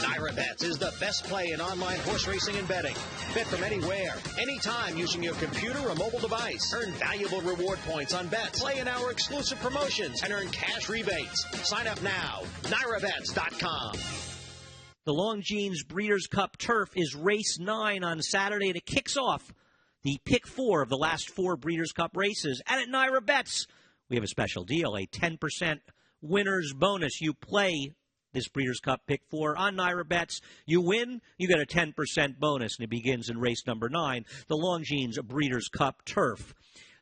Naira Bets is the best play in online horse racing and betting. Bet from anywhere, anytime using your computer or mobile device. Earn valuable reward points on bets. Play in our exclusive promotions and earn cash rebates. Sign up now. NairaBets.com. The Longines Breeders' Cup Turf is race 9 on Saturday, and it kicks off the pick 4 of the last 4 Breeders' Cup races. And at Naira Bets, we have a special deal, a 10% winner's bonus. You play this Breeders' Cup pick 4 on Naira Bets. You win, you get a 10% bonus, and it begins in race number 9, the Longines Breeders' Cup Turf.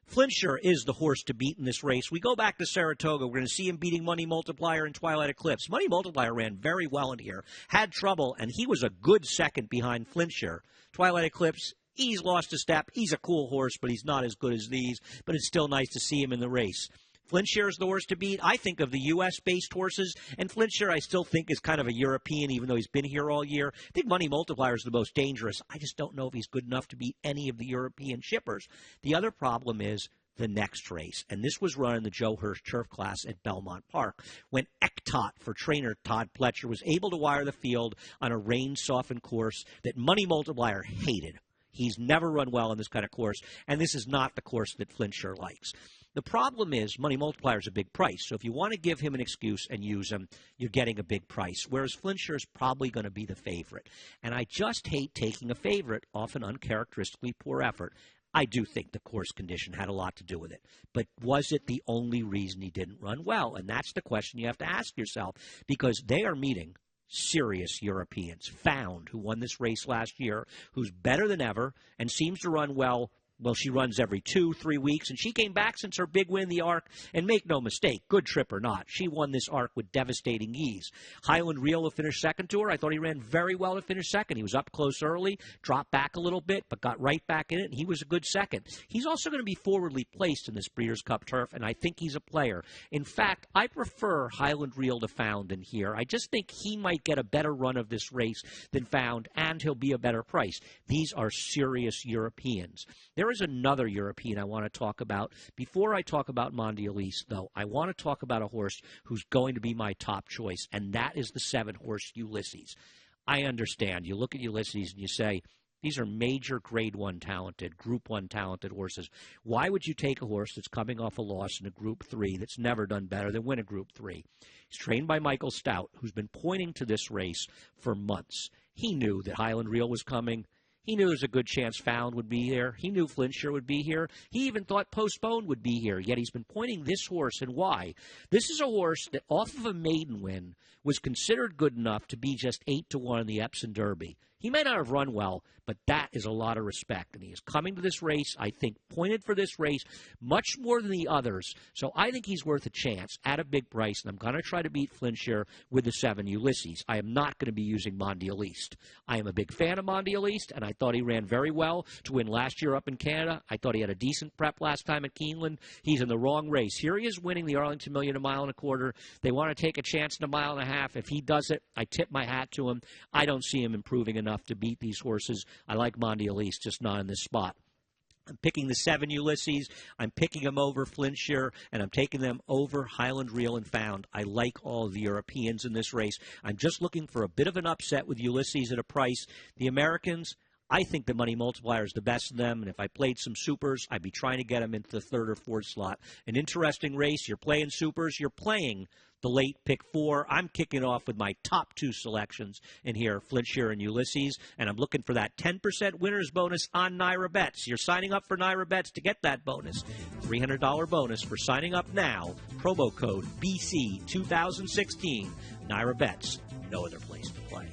Flintshire is the horse to beat in this race. We go back to Saratoga. We're going to see him beating Money Multiplier and Twilight Eclipse. Money Multiplier ran very well in here, had trouble, and he was a good second behind Flintshire. Twilight Eclipse, he's lost a step. He's a cool horse, but he's not as good as these. But it's still nice to see him in the race. Flintshire is the horse to beat. I think of the U.S.-based horses, and Flintshire I still think is kind of a European, even though he's been here all year. I think Money Multiplier is the most dangerous. I just don't know if he's good enough to beat any of the European shippers. The other problem is the next race, and this was run in the Joe Hirsch Turf class at Belmont Park, when Ektot for trainer Todd Pletcher was able to wire the field on a rain-softened course that Money Multiplier hated. He's never run well in this kind of course, and this is not the course that Flintshire likes. The problem is Money Multiplier is a big price, so if you want to give him an excuse and use him, you're getting a big price, whereas Flintshire is probably going to be the favorite. And I just hate taking a favorite off an uncharacteristically poor effort. I do think the course condition had a lot to do with it, but was it the only reason he didn't run well? And that's the question you have to ask yourself, because they are meeting serious Europeans. Found, who won this race last year, who's better than ever and seems to run well. Well, she runs every 2-3 weeks, and she came back since her big win in the Arc, and make no mistake, good trip or not, she won this Arc with devastating ease. Highland Reel to finish second to her. I thought he ran very well to finish second. He was up close early, dropped back a little bit, but got right back in it, and he was a good second. He's also going to be forwardly placed in this Breeders' Cup Turf, and I think he's a player. In fact, I prefer Highland Reel to Found in here. I just think he might get a better run of this race than Found, and he'll be a better price. These are serious Europeans. There is another European I want to talk about. Before I talk about Mondialise, though, I want to talk about a horse who's going to be my top choice, and that is the 7-horse Ulysses. I understand. You look at Ulysses and you say, these are major Grade 1 talented, Group 1 talented horses. Why would you take a horse that's coming off a loss in a Group 3 that's never done better than win a Group 3? He's trained by Michael Stout, who's been pointing to this race for months. He knew that Highland Reel was coming. He knew there's a good chance Found would be here. He knew Flintshire would be here. He even thought Postponed would be here, yet he's been pointing this horse. And why? This is a horse that off of a maiden win was considered good enough to be just 8-1 in the Epsom Derby. He may not have run well, but that is a lot of respect. And he is coming to this race, I think, pointed for this race much more than the others. So I think he's worth a chance at a big price, and I'm going to try to beat Flintshire with the 7 Ulysses. I am not going to be using Mondialiste. I am a big fan of Mondialiste, and I thought he ran very well to win last year up in Canada. I thought he had a decent prep last time at Keeneland. He's in the wrong race. Here he is winning the Arlington Million a mile and a quarter. They want to take a chance in a mile and a half. If he does it, I tip my hat to him. I don't see him improving enough to beat these horses. I like Mondialiste, just not in this spot. I'm picking the 7 Ulysses. I'm picking them over Flintshire, and I'm taking them over Highland Reel and Found. I like all of the Europeans in this race. I'm just looking for a bit of an upset with Ulysses at a price. The Americans, I think the Money Multiplier is the best of them, and if I played some supers, I'd be trying to get them into the 3rd or 4th slot. An interesting race. You're playing supers. You're playing the late pick 4. I'm kicking off with my top 2 selections in here, Flintshire and Ulysses, and I'm looking for that 10% winner's bonus on Naira Bets. You're signing up for Naira Bets to get that bonus. $300 bonus for signing up now. Promo code BC2016. Naira Bets. No other place to play.